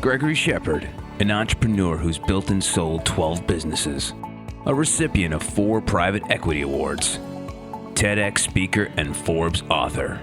Gregory Shepard, an entrepreneur who's built and sold 12 businesses, a recipient of 4 private equity awards, TEDx speaker, and Forbes author.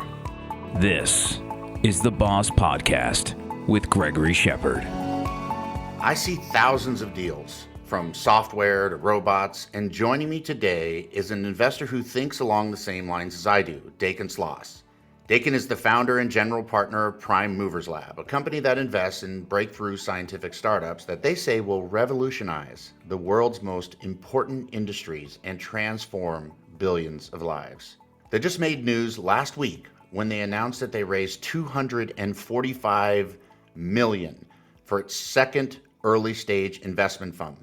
This is the Boss Podcast with Gregory Shepard. I see thousands of deals, from software to robots, and joining me today is an investor who thinks along the same lines as I do, Dakin Sloss. Dakin is the founder and general partner of Prime Movers Lab, a company that invests in breakthrough scientific startups that they say will revolutionize the world's most important industries and transform billions of lives. They just made news last week when they announced that they raised $245 million for its second early stage investment fund.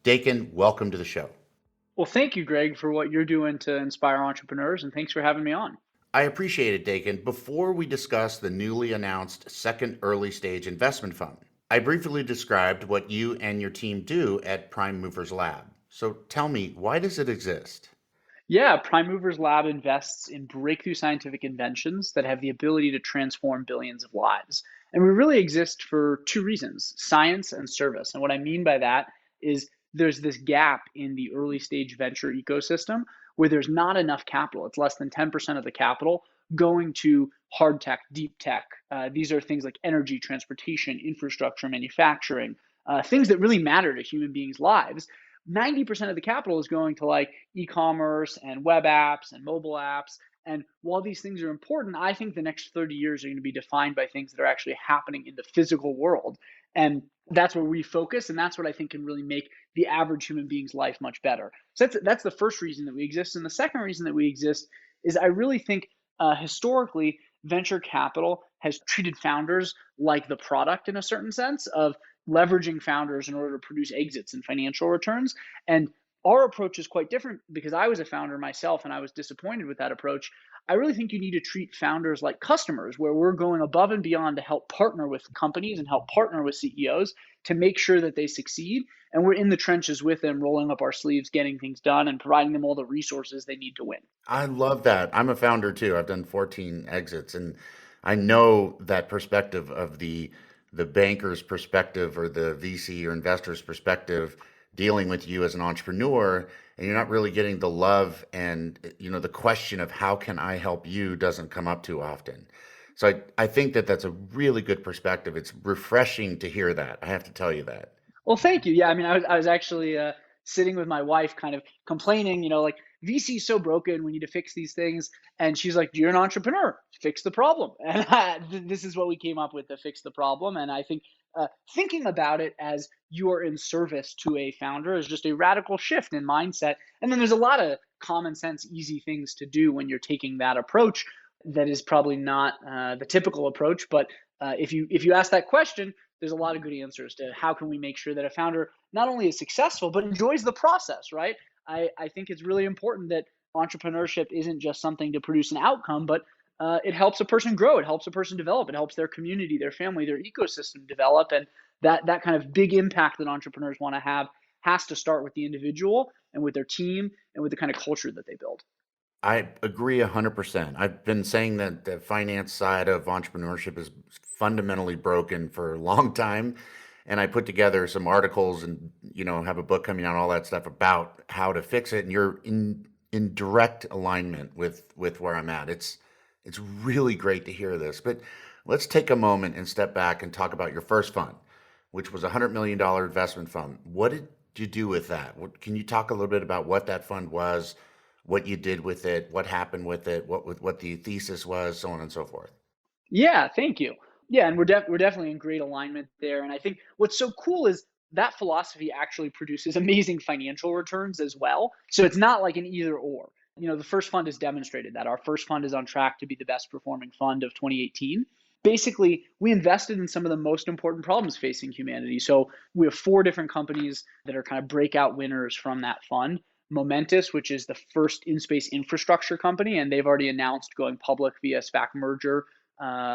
Dakin, welcome to the show. Well, thank you, Greg, for what you're doing to inspire entrepreneurs, and thanks for having me on. I appreciate it, Dakin. Before we discuss the newly announced second early stage investment fund, I briefly described what you and your team do at Prime Movers Lab. So tell me, why does it exist? Yeah, Prime Movers Lab invests in breakthrough scientific inventions that have the ability to transform billions of lives. And we really exist for 2 reasons, science and service. And what I mean by that is there's this gap in the early stage venture ecosystem where there's not enough capital. It's less than 10% of the capital going to hard tech, deep tech. These are things like energy, transportation, infrastructure, manufacturing, things that really matter to human beings' lives. 90% of the capital is going to like e-commerce and web apps and mobile apps. And while these things are important, I think the next 30 years are going to be defined by things that are actually happening in the physical world. And that's where we focus. And that's what I think can really make the average human being's life much better. So that's the first reason that we exist. And the second reason that we exist is I really think historically, venture capital has treated founders like the product in a certain sense of leveraging founders in order to produce exits and financial returns. And our approach is quite different because I was a founder myself and I was disappointed with that approach. I really think you need to treat founders like customers, where we're going above and beyond to help partner with companies and help partner with CEOs to make sure that they succeed. And we're in the trenches with them, rolling up our sleeves, getting things done, and providing them all the resources they need to win. I love that. I'm a founder too. I've done 14 exits, and I know that perspective of the banker's perspective or the VC or investor's perspective dealing with you as an entrepreneur, and you're not really getting the love and the question of how can I help you doesn't come up too often. So I think that that's a really good perspective. It's refreshing to hear that. I have to tell you that. Well, thank you. Yeah, I mean, I was actually sitting with my wife kind of complaining, like VC is so broken. We need to fix these things. And she's like, you're an entrepreneur. Fix the problem. And this is what we came up with, to fix the problem. And I think thinking about it as you are in service to a founder is just a radical shift in mindset. And then there's a lot of common sense, easy things to do when you're taking that approach that is probably not the typical approach. But if you ask that question, there's a lot of good answers to how can we make sure that a founder not only is successful, but enjoys the process, right? I think it's really important that entrepreneurship isn't just something to produce an outcome, but it helps a person grow. It helps a person develop. It helps their community, their family, their ecosystem develop. And that kind of big impact that entrepreneurs want to have has to start with the individual and with their team and with the kind of culture that they build. I agree 100%. I've been saying that the finance side of entrepreneurship is fundamentally broken for a long time. And I put together some articles and, have a book coming out, all that stuff about how to fix it. And you're in direct alignment with where I'm at. It's really great to hear this. But let's take a moment and step back and talk about your first fund, which was a $100 million investment fund. What did you do with that? Can you talk a little bit about what that fund was, what you did with it, what happened with it, what the thesis was, so on and so forth? Yeah, thank you. Yeah, and we're definitely in great alignment there. And I think what's so cool is that philosophy actually produces amazing financial returns as well. So it's not like an either or. The first fund has demonstrated that. Our first fund is on track to be the best performing fund of 2018. Basically, we invested in some of the most important problems facing humanity. So we have 4 different companies that are kind of breakout winners from that fund. Momentus, which is the first in-space infrastructure company, and they've already announced going public via SPAC merger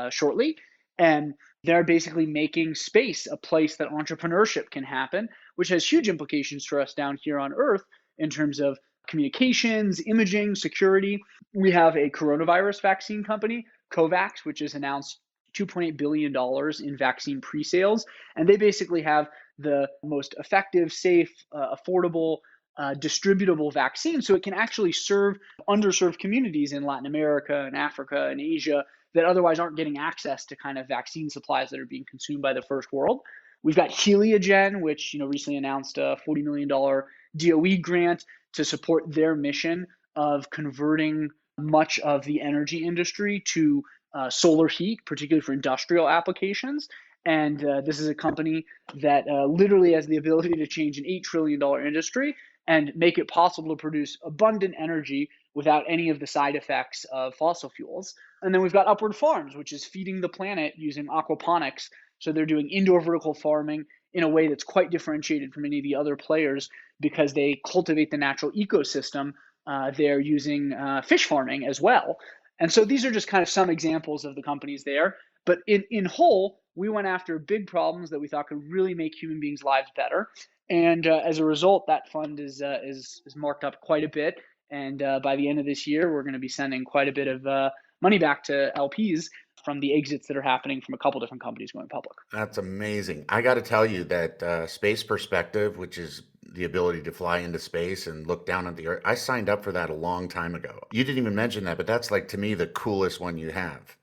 shortly. And they're basically making space a place that entrepreneurship can happen, which has huge implications for us down here on Earth in terms of communications, imaging, security. We have a coronavirus vaccine company, COVAX, which has announced $2.8 billion in vaccine pre-sales. And they basically have the most effective, safe, affordable, distributable vaccine. So it can actually serve underserved communities in Latin America and Africa and Asia that otherwise aren't getting access to kind of vaccine supplies that are being consumed by the first world. We've got Heliogen, which recently announced a $40 million DOE grant to support their mission of converting much of the energy industry to solar heat, particularly for industrial applications. And this is a company that literally has the ability to change an $8 trillion industry and make it possible to produce abundant energy without any of the side effects of fossil fuels. And then we've got Upward Farms, which is feeding the planet using aquaponics. So they're doing indoor vertical farming in a way that's quite differentiated from any of the other players because they cultivate the natural ecosystem. They're using fish farming as well. And so these are just kind of some examples of the companies there. But in whole, we went after big problems that we thought could really make human beings' lives better. And as a result, that fund is marked up quite a bit. And by the end of this year, we're going to be sending quite a bit of money back to LPs from the exits that are happening from a couple different companies going public. That's amazing. I got to tell you that space perspective, which is the ability to fly into space and look down at the Earth, I signed up for that a long time ago. You didn't even mention that, but that's like, to me, the coolest one you have.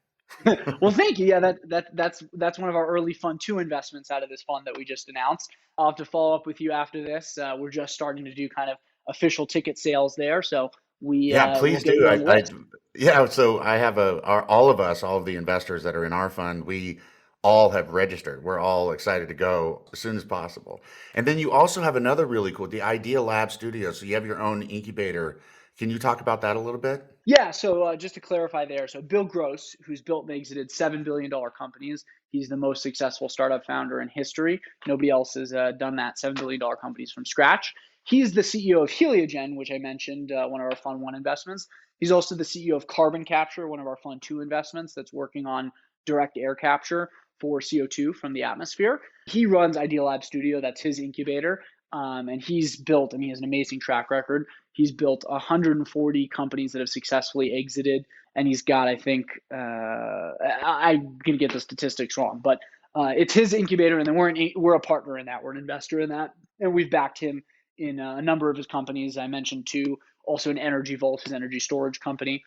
Well, thank you. Yeah, that's one of our early Fund 2 investments out of this fund that we just announced. I'll have to follow up with you after this. We're just starting to do kind of official ticket sales there, so Please we'll get do. you on the list. So I have all of the investors that are in our fund, we all have registered. We're all excited to go as soon as possible. And then you also have another really cool, the Idea Lab Studio. So you have your own incubator. Can you talk about that a little bit? Yeah, so just to clarify there, so Bill Gross, who's built and exited $7 billion companies, he's the most successful startup founder in history. Nobody else has done that, $7 billion companies from scratch. He's the CEO of Heliogen, which I mentioned, one of our Fund 1 investments. He's also the CEO of Carbon Capture, one of our Fund 2 investments that's working on direct air capture for CO2 from the atmosphere. He runs Idea Lab Studio, that's his incubator. And he's built, and he has an amazing track record. He's built 140 companies that have successfully exited, and he's got, I think, I'm going to get the statistics wrong, but it's his incubator, and then we're a partner in that. We're an investor in that, and we've backed him in a number of his companies. I mentioned two, also an Energy Vault, his energy storage company.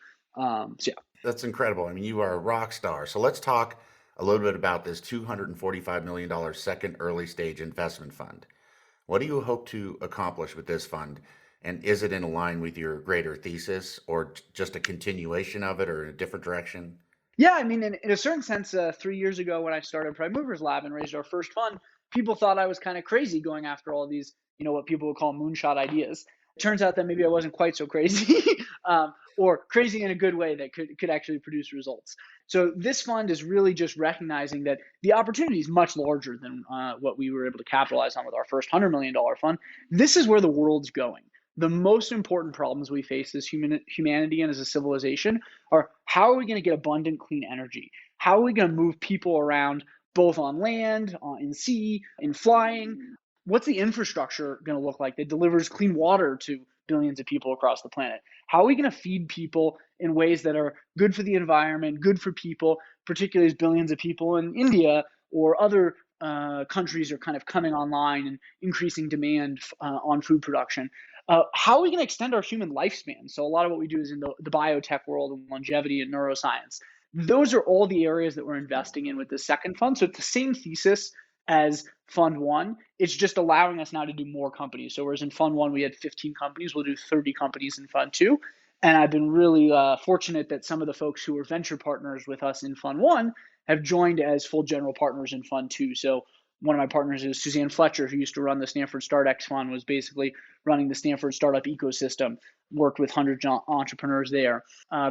That's incredible. I mean, you are a rock star. So let's talk a little bit about this $245 million second early stage investment fund. What do you hope to accomplish with this fund? And is it in line with your greater thesis or just a continuation of it or in a different direction? Yeah, I mean, in a certain sense, 3 years ago when I started Prime Movers Lab and raised our first fund, people thought I was kind of crazy going after all these, what people would call moonshot ideas. It turns out that maybe I wasn't quite so crazy, or crazy in a good way that could actually produce results. So this fund is really just recognizing that the opportunity is much larger than what we were able to capitalize on with our first $100 million fund. This is where the world's going. The most important problems we face as humanity and as a civilization are how are we going to get abundant clean energy? How are we going to move people around both on land, in sea, in flying? What's the infrastructure going to look like that delivers clean water to billions of people across the planet? How are we going to feed people in ways that are good for the environment, good for people, particularly as billions of people in India or other countries are kind of coming online and increasing demand on food production? How are we going to extend our human lifespan? So a lot of what we do is in the biotech world and longevity and neuroscience. Those are all the areas that we're investing in with the second fund. So it's the same thesis as Fund 1. It's just allowing us now to do more companies. So whereas in Fund 1 we had 15 companies, we'll do 30 companies in Fund 2. And I've been really fortunate that some of the folks who were venture partners with us in Fund 1 have joined as full general partners in Fund 2. So one of my partners is Suzanne Fletcher, who used to run the Stanford StartX Fund, was basically running the Stanford startup ecosystem, worked with hundreds of entrepreneurs there.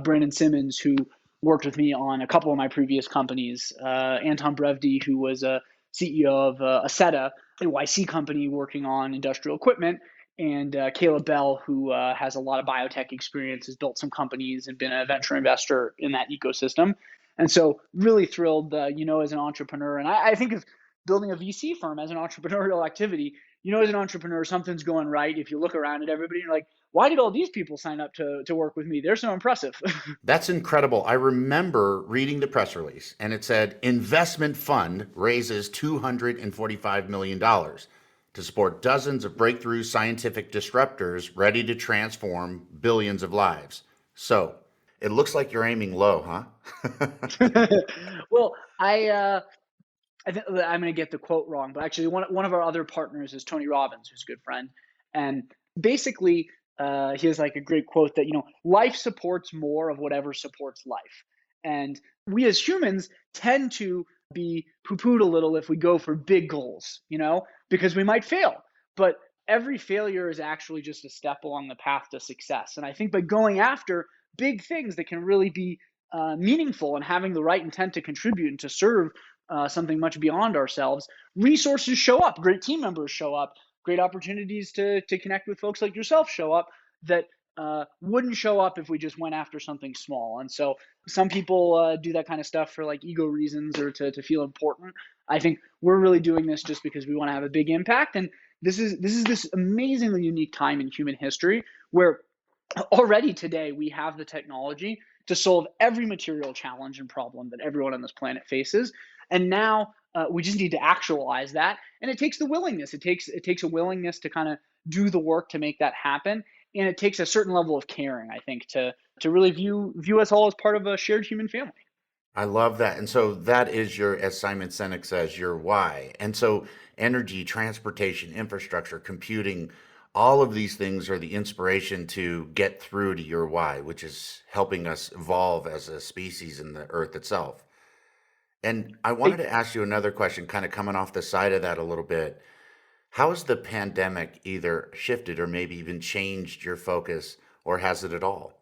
Brandon Simmons, who worked with me on a couple of my previous companies. Anton Brevdi, who was a CEO of Aceta, a YC company working on industrial equipment. And Caleb Bell, who has a lot of biotech experience, has built some companies and been a venture investor in that ecosystem. And so really thrilled, as an entrepreneur. And I think of building a VC firm as an entrepreneurial activity. as an entrepreneur, something's going right. If you look around at everybody, you're like, why did all these people sign up to work with me? They're so impressive. That's incredible. I remember reading the press release, and it said investment fund raises $245 million to support dozens of breakthrough scientific disruptors ready to transform billions of lives. So it looks like you're aiming low, huh? Well, I think I'm going to get the quote wrong, but actually one of our other partners is Tony Robbins, who's a good friend. And basically, he has like a great quote that, life supports more of whatever supports life. And we as humans tend to be poo-pooed a little if we go for big goals, because we might fail. But every failure is actually just a step along the path to success. And I think by going after big things that can really be meaningful and having the right intent to contribute and to serve something much beyond ourselves, resources show up, great team members show up, great opportunities to connect with folks like yourself show up that wouldn't show up if we just went after something small. And so some people do that kind of stuff for like ego reasons or to feel important. I think we're really doing this just because we want to have a big impact. And this is this amazingly unique time in human history where already today we have the technology to solve every material challenge and problem that everyone on this planet faces. And now we just need to actualize that. And it takes the willingness. It takes a willingness to kind of do the work to make that happen. And it takes a certain level of caring, I think, to really view us all as part of a shared human family. I love that. And so that is your, as Simon Sinek says, your why. And so energy, transportation, infrastructure, computing, all of these things are the inspiration to get through to your why, which is helping us evolve as a species in the earth itself. And I wanted to ask you another question, kind of coming off the side of that a little bit. How has the pandemic either shifted or maybe even changed your focus, or has it at all?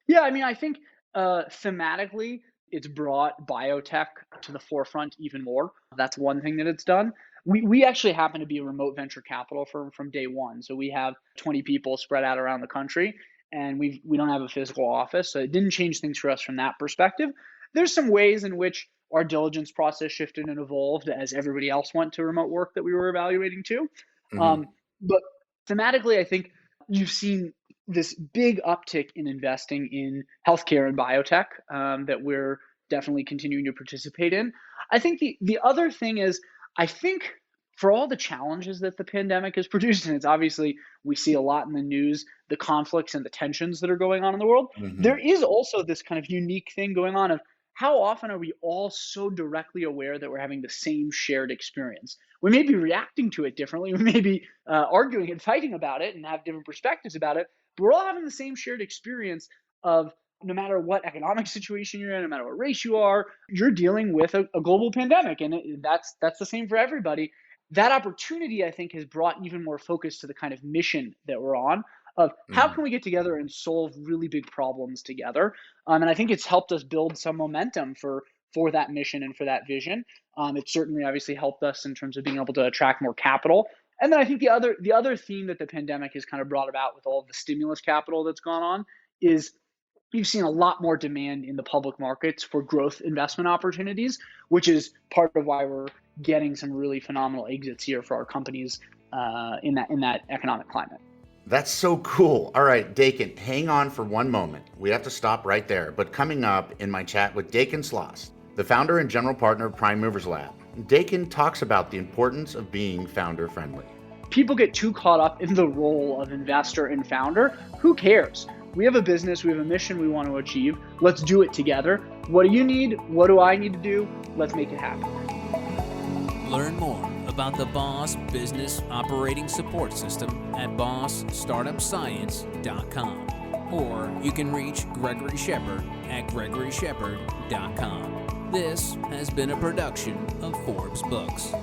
Yeah, I mean, I think thematically, it's brought biotech to the forefront even more. That's one thing that it's done. We actually happen to be a remote venture capital firm from day one. So we have 20 people spread out around the country, and we don't have a physical office. So it didn't change things for us from that perspective. There's some ways in which our diligence process shifted and evolved as everybody else went to remote work that we were evaluating too. Hmm. But thematically, I think you've seen this big uptick in investing in healthcare and biotech that we're definitely continuing to participate in. I think the other thing is, I think for all the challenges that the pandemic has produced, and it's obviously we see a lot in the news, the conflicts and the tensions that are going on in the world, there Hmm. is also this kind of unique thing going on of how often are we all so directly aware that we're having the same shared experience? We may be reacting to it differently. We may be arguing and fighting about it and have different perspectives about it, but we're all having the same shared experience of no matter what economic situation you're in, no matter what race you are, you're dealing with a global pandemic, and that's the same for everybody. That opportunity, I think, has brought even more focus to the kind of mission that we're on of how Hmm. can we get together and solve really big problems together. And I think it's helped us build some momentum for that mission and for that vision. It's certainly obviously helped us in terms of being able to attract more capital. And then I think the other theme that the pandemic has kind of brought about with all of the stimulus capital that's gone on is you've seen a lot more demand in the public markets for growth investment opportunities, which is part of why we're getting some really phenomenal exits here for our companies in that economic climate. That's so cool. All right, Dakin, hang on for one moment. We have to stop right there. But coming up in my chat with Dakin Sloss, the founder and general partner of Prime Movers Lab, Dakin talks about the importance of being founder friendly. People get too caught up in the role of investor and founder. Who cares? We have a business, we have a mission we want to achieve. Let's do it together. What do you need? What do I need to do? Let's make it happen. Learn more about the Boss Business Operating Support System at bossstartupscience.com, or you can reach Gregory Shepard at gregoryshepard.com. This has been a production of Forbes Books.